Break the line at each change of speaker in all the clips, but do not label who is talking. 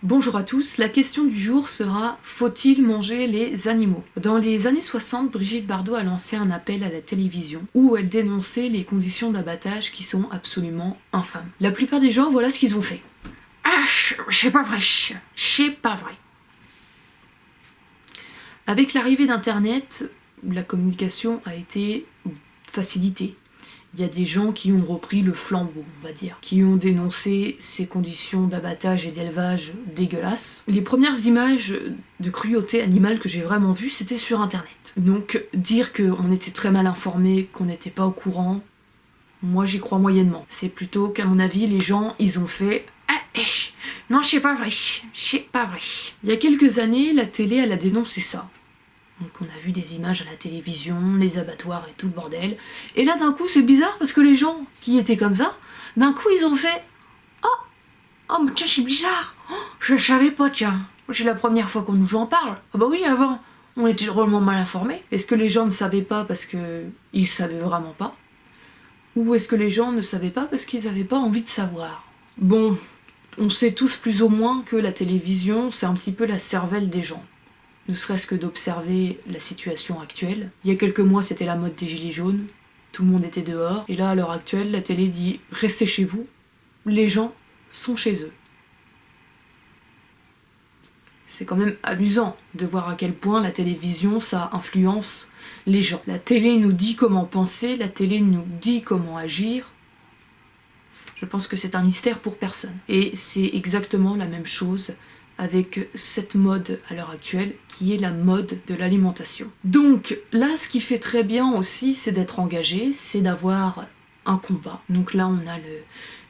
Bonjour à tous, la question du jour sera: faut-il manger les animaux? Dans les années 60, Brigitte Bardot a lancé un appel à la télévision où elle dénonçait les conditions d'abattage qui sont absolument infâmes. La plupart des gens, voilà ce qu'ils ont fait. Ah, c'est pas vrai, c'est pas vrai. Avec l'arrivée d'Internet, la communication a été facilitée. Il y a des gens qui ont repris le flambeau, on va dire, qui ont dénoncé ces conditions d'abattage et d'élevage dégueulasses. Les premières images de cruauté animale que j'ai vraiment vues, c'était sur Internet. Donc dire qu'on était très mal informés, qu'on n'était pas au courant, moi j'y crois moyennement. C'est plutôt qu'à mon avis, les gens, ils ont fait « Ah, non, c'est pas vrai, c'est pas vrai ». Il y a quelques années, la télé, elle a dénoncé ça. Donc on a vu des images à la télévision, les abattoirs et tout le bordel. Et là d'un coup c'est bizarre parce que les gens qui étaient comme ça, d'un coup ils ont fait Oh mais tiens c'est bizarre, je savais pas tiens, c'est la première fois qu'on nous en parle. Ah bah oui avant, on était drôlement mal informés. Est-ce que les gens ne savaient pas parce que ils savaient vraiment pas? Ou est-ce que les gens ne savaient pas parce qu'ils avaient pas envie de savoir? Bon, on sait tous plus ou moins que la télévision c'est un petit peu la cervelle des gens. Ne serait-ce que d'observer la situation actuelle. Il y a quelques mois, c'était la mode des gilets jaunes, tout le monde était dehors, et là, à l'heure actuelle, la télé dit « restez chez vous », les gens sont chez eux. C'est quand même amusant de voir à quel point la télévision, ça influence les gens. La télé nous dit comment penser, la télé nous dit comment agir. Je pense que c'est un mystère pour personne. Et c'est exactement la même chose avec cette mode à l'heure actuelle, qui est la mode de l'alimentation. Donc là, ce qui fait très bien aussi, c'est d'être engagé, c'est d'avoir un combat. Donc là, on a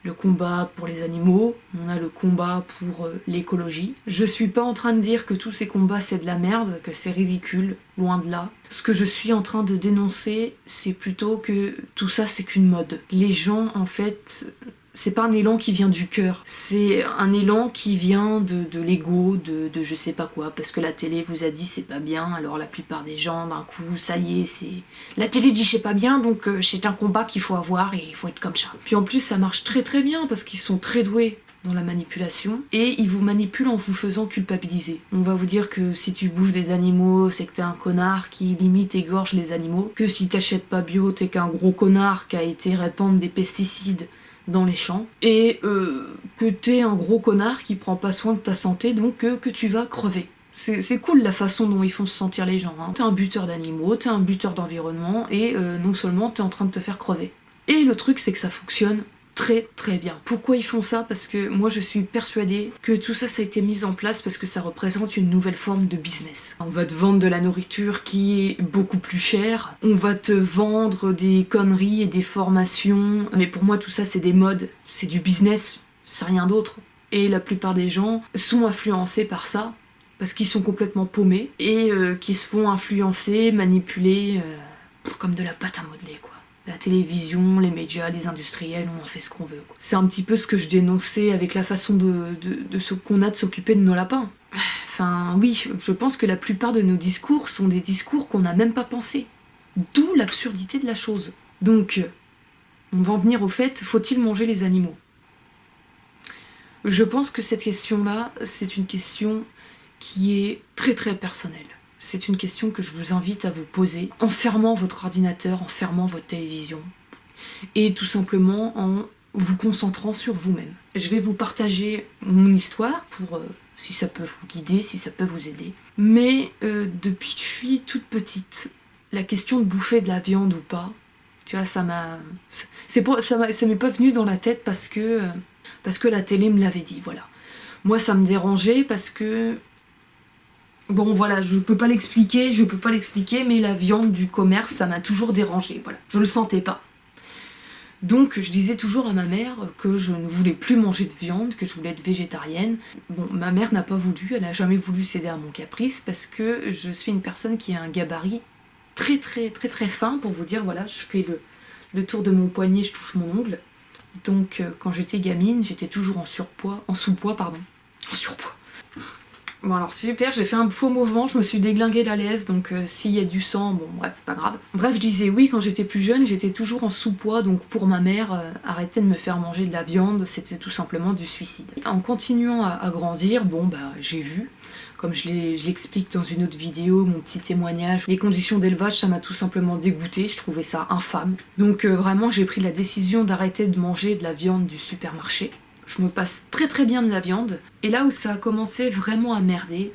le combat pour les animaux, on a le combat pour l'écologie. Je suis pas en train de dire que tous ces combats c'est de la merde, que c'est ridicule, loin de là. Ce que je suis en train de dénoncer, c'est plutôt que tout ça c'est qu'une mode. Les gens, en fait, c'est pas un élan qui vient du cœur, c'est un élan qui vient de l'ego, de je sais pas quoi, parce que la télé vous a dit c'est pas bien, alors la plupart des gens, d'un coup, ça y est, c'est... La télé dit c'est pas bien, donc c'est un combat qu'il faut avoir et il faut être comme ça. Puis en plus, ça marche très très bien, parce qu'ils sont très doués dans la manipulation, et ils vous manipulent en vous faisant culpabiliser. On va vous dire que si tu bouffes des animaux, c'est que t'es un connard qui limite égorge les animaux, que si t'achètes pas bio, t'es qu'un gros connard qui a été répandre des pesticides dans les champs, et que t'es un gros connard qui prend pas soin de ta santé, donc que tu vas crever. C'est cool la façon dont ils font se sentir les gens, hein. T'es un buteur d'animaux, t'es un buteur d'environnement, et non seulement t'es en train de te faire crever. Et le truc c'est que ça fonctionne très très bien. Pourquoi ils font ça? Parce que moi je suis persuadée que tout ça a été mis en place parce que ça représente une nouvelle forme de business. On va te vendre de la nourriture qui est beaucoup plus chère, on va te vendre des conneries et des formations, mais pour moi tout ça c'est des modes, c'est du business, c'est rien d'autre. Et la plupart des gens sont influencés par ça, parce qu'ils sont complètement paumés, et qui se font influencer, manipuler, comme de la pâte à modeler quoi. La télévision, les médias, les industriels, on en fait ce qu'on veut, quoi. C'est un petit peu ce que je dénonçais avec la façon de ce qu'on a de s'occuper de nos lapins. Enfin oui, je pense que la plupart de nos discours sont des discours qu'on n'a même pas pensé. D'où l'absurdité de la chose. Donc, on va en venir au fait, faut-il manger les animaux? Je pense que cette question-là, c'est une question qui est très très personnelle. C'est une question que je vous invite à vous poser en fermant votre ordinateur, en fermant votre télévision, et tout simplement en vous concentrant sur vous-même. Je vais vous partager mon histoire pour si ça peut vous guider, si ça peut vous aider. Mais depuis que je suis toute petite, la question de bouffer de la viande ou pas, tu vois, ça m'est pas venu dans la tête parce que la télé me l'avait dit, voilà. Moi ça me dérangeait parce que bon voilà, je peux pas l'expliquer, mais la viande du commerce, ça m'a toujours dérangée, voilà. Je le sentais pas. Donc je disais toujours à ma mère que je ne voulais plus manger de viande, que je voulais être végétarienne. Bon, ma mère n'a pas voulu, elle n'a jamais voulu céder à mon caprice, parce que je suis une personne qui a un gabarit très très très très fin, pour vous dire, voilà, je fais le tour de mon poignet, je touche mon ongle. Donc quand j'étais gamine, j'étais toujours en sous-poids. Bon alors super, j'ai fait un faux mouvement, je me suis déglingué la lèvre, donc s'il y a du sang, bon bref, pas grave. Bref, je disais oui, quand j'étais plus jeune, j'étais toujours en sous-poids, donc pour ma mère, arrêter de me faire manger de la viande, c'était tout simplement du suicide. En continuant à grandir, bon bah j'ai vu, comme je l'explique dans une autre vidéo, mon petit témoignage, les conditions d'élevage, ça m'a tout simplement dégoûté, je trouvais ça infâme. Donc vraiment, j'ai pris la décision d'arrêter de manger de la viande du supermarché. Je me passe très très bien de la viande. Et là où ça a commencé vraiment à merder,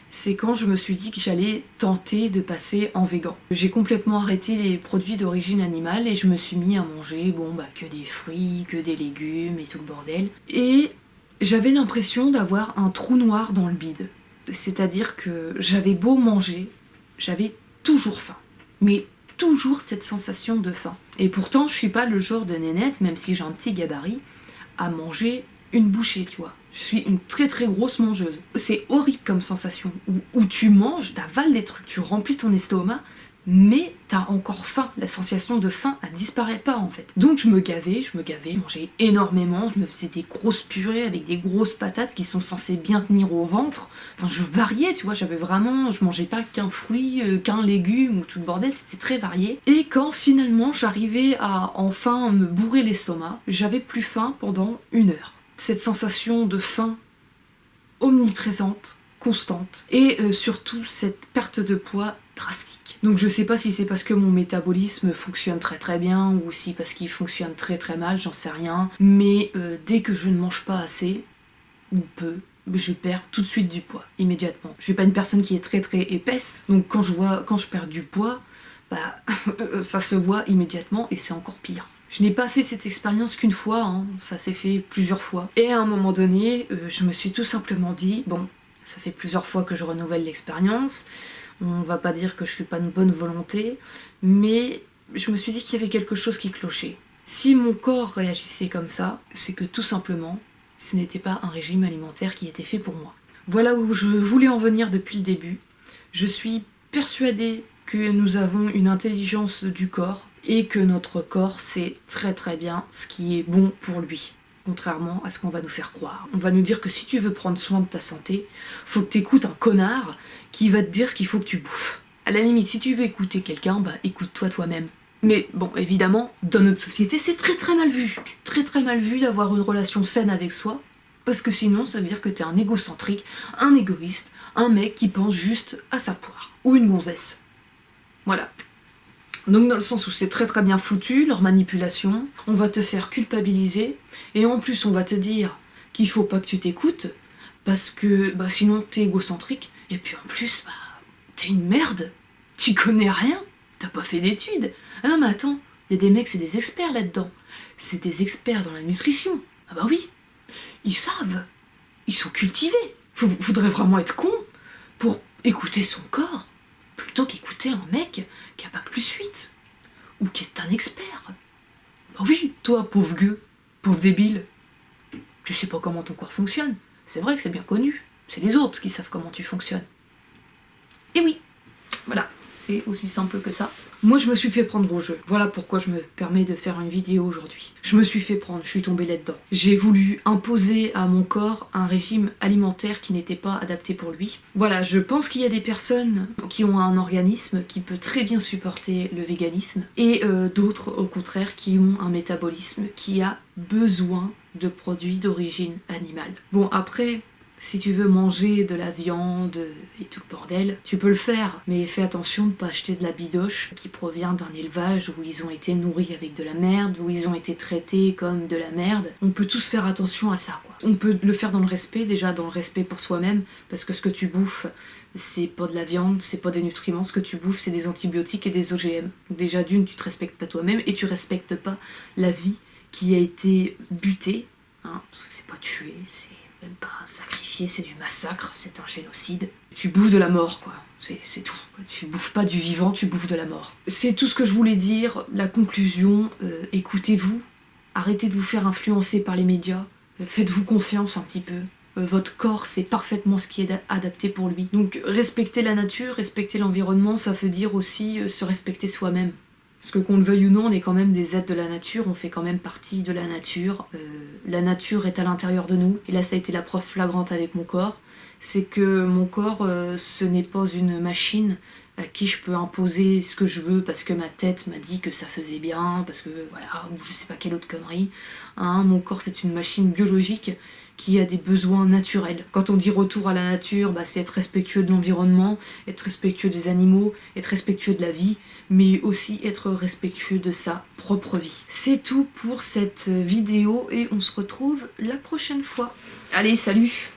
c'est quand je me suis dit que j'allais tenter de passer en végan. J'ai complètement arrêté les produits d'origine animale et je me suis mis à manger, bon bah que des fruits, que des légumes et tout le bordel. Et j'avais l'impression d'avoir un trou noir dans le bide. C'est-à-dire que j'avais beau manger, j'avais toujours faim. Mais toujours cette sensation de faim. Et pourtant, je suis pas le genre de nénette, même si j'ai un petit gabarit, à manger une bouchée, tu vois. Je suis une très très grosse mangeuse. C'est horrible comme sensation, où tu manges, t'avales des trucs, tu remplis ton estomac, mais t'as encore faim. La sensation de faim, elle disparaît pas en fait. Donc je me gavais, je mangeais énormément, je me faisais des grosses purées avec des grosses patates qui sont censées bien tenir au ventre. Enfin je variais, tu vois, je mangeais pas qu'un fruit, qu'un légume ou tout le bordel, c'était très varié. Et quand finalement j'arrivais à enfin me bourrer l'estomac, j'avais plus faim pendant 1 heure. Cette sensation de faim omniprésente, constante, et surtout cette perte de poids drastique. Donc je sais pas si c'est parce que mon métabolisme fonctionne très très bien ou si parce qu'il fonctionne très très mal, j'en sais rien, mais dès que je ne mange pas assez, ou peu, je perds tout de suite du poids, immédiatement. Je suis pas une personne qui est très très épaisse, donc quand je perds du poids, bah ça se voit immédiatement et c'est encore pire. Je n'ai pas fait cette expérience qu'une fois, hein, ça s'est fait plusieurs fois. Et à un moment donné, je me suis tout simplement dit, bon, ça fait plusieurs fois que je renouvelle l'expérience, on va pas dire que je suis pas de bonne volonté, mais je me suis dit qu'il y avait quelque chose qui clochait. Si mon corps réagissait comme ça, c'est que tout simplement, ce n'était pas un régime alimentaire qui était fait pour moi. Voilà où je voulais en venir depuis le début. Je suis persuadée que nous avons une intelligence du corps et que notre corps sait très très bien ce qui est bon pour lui. Contrairement à ce qu'on va nous faire croire. On va nous dire que si tu veux prendre soin de ta santé, faut que t'écoutes un connard qui va te dire ce qu'il faut que tu bouffes. À la limite, si tu veux écouter quelqu'un, bah écoute-toi toi-même. Mais bon, évidemment, dans notre société, c'est très très mal vu. Très très mal vu d'avoir une relation saine avec soi, parce que sinon, ça veut dire que t'es un égocentrique, un égoïste, un mec qui pense juste à sa poire. Ou une gonzesse. Voilà. Donc dans le sens où c'est très très bien foutu, leur manipulation, on va te faire culpabiliser, et en plus on va te dire qu'il faut pas que tu t'écoutes, parce que bah, sinon t'es égocentrique, et puis en plus, bah, t'es une merde, tu connais rien, t'as pas fait d'études. Ah non mais attends, il y a des mecs, c'est des experts là-dedans, c'est des experts dans la nutrition, ah bah oui, ils savent, ils sont cultivés, faudrait vraiment être con pour écouter son corps, plutôt qu'écouter un mec qui a bac +8, ou qui est un expert. Bah oui, toi, pauvre gueux, pauvre débile, tu sais pas comment ton corps fonctionne. C'est vrai que c'est bien connu, c'est les autres qui savent comment tu fonctionnes. Et oui, voilà, c'est aussi simple que ça. Moi, je me suis fait prendre au jeu. Voilà pourquoi je me permets de faire une vidéo aujourd'hui. Je me suis fait prendre, je suis tombée là-dedans. J'ai voulu imposer à mon corps un régime alimentaire qui n'était pas adapté pour lui. Voilà, je pense qu'il y a des personnes qui ont un organisme qui peut très bien supporter le véganisme, et d'autres, au contraire, qui ont un métabolisme qui a besoin de produits d'origine animale. Bon, après, si tu veux manger de la viande et tout le bordel, tu peux le faire, mais fais attention de ne pas acheter de la bidoche qui provient d'un élevage où ils ont été nourris avec de la merde, où ils ont été traités comme de la merde. On peut tous faire attention à ça, quoi. On peut le faire dans le respect, déjà dans le respect pour soi-même, parce que ce que tu bouffes, c'est pas de la viande, c'est pas des nutriments, ce que tu bouffes, c'est des antibiotiques et des OGM. Donc déjà d'une, tu te respectes pas toi-même, et tu respectes pas la vie qui a été butée, hein, parce que c'est pas tué, c'est même pas sacrifié, c'est du massacre, c'est un génocide. Tu bouffes de la mort, quoi. C'est tout. Tu bouffes pas du vivant, tu bouffes de la mort. C'est tout ce que je voulais dire. La conclusion, écoutez-vous. Arrêtez de vous faire influencer par les médias. Faites-vous confiance un petit peu. Votre corps sait parfaitement ce qui est adapté pour lui. Donc respecter la nature, respecter l'environnement, ça veut dire aussi se respecter soi-même. Parce que qu'on le veuille ou non, on est quand même des êtres de la nature, on fait quand même partie de la nature. La nature est à l'intérieur de nous, et là ça a été la preuve flagrante avec mon corps. C'est que mon corps, ce n'est pas une machine à qui je peux imposer ce que je veux parce que ma tête m'a dit que ça faisait bien, parce que voilà, ou je sais pas quelle autre connerie. Hein, mon corps c'est une machine biologique qui a des besoins naturels. Quand on dit retour à la nature, bah, c'est être respectueux de l'environnement, être respectueux des animaux, être respectueux de la vie, mais aussi être respectueux de sa propre vie. C'est tout pour cette vidéo et on se retrouve la prochaine fois. Allez, salut!